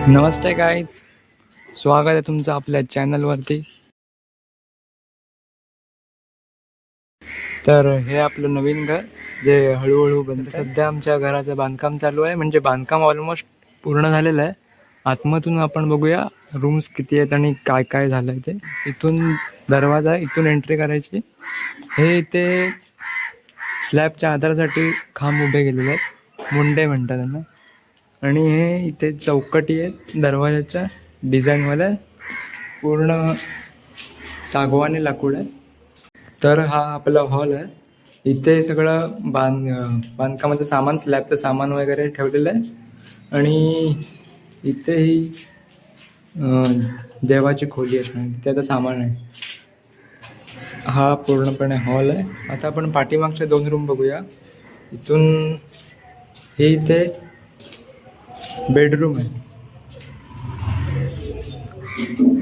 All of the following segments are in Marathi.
नमस्ते गाईज, स्वागत आहे तुमचं आपल्या चॅनलवरती. तर हे आपलं नवीन घर जे हळूहळू बनतं. सध्या आमच्या घराचं बांधकाम चालू आहे, म्हणजे बांधकाम ऑलमोस्ट पूर्ण झालेलं आहे. आतमधून आपण बघूया रूम्स किती आहेत आणि काय काय झालं आहे ते. इथून दरवाजा, इथून एंट्री करायची. हे इथे स्लॅबच्या आधारासाठी खांब उभे केलेले आहेत, मुंडे म्हणतात त्यांना. आणि हे इथे चौकटी आहेत दरवाजाच्या डिझाईनवाल्या, पूर्ण सागवानी लाकूड आहे. तर हा आपला हॉल आहे. इथे सगळं बांधकामाचं सामान, स्लॅबचं सामान वगैरे ठेवलेलं आहे. आणि इथे ही देवाची खोली असणार, तिथे आता सामान आहे. हा पूर्णपणे हॉल आहे. आता आपण पाठीमागच्या 2 रूम बघूया. इथून हे इथे बेडरूम आहे.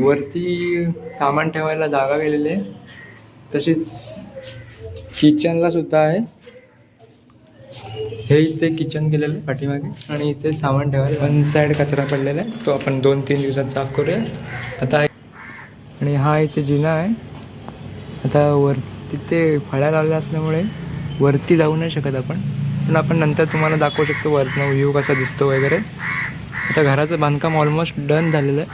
वरती सामान ठेवायला जागा केलेली आहे. तशीच किचनला सुद्धा आहे. हे इथे किचन केलेलं आहे पाठीमागे, आणि इथे सामान ठेवायला वन साईड कचरा पडलेला आहे, तो आपण 2-3 दिवसात साफ करूया आता. आणि हा इथे जिना आहे. आता तिथे फळ्या लावल्या असल्यामुळे वरती जाऊ नाही शकत आपण, पण आपण नंतर तुम्हाला दाखवू शकतो वरनं व्ह्यू कसा दिसतो वगैरे. आता घराचं बांधकाम ऑलमोस्ट डन झालेलं आहे.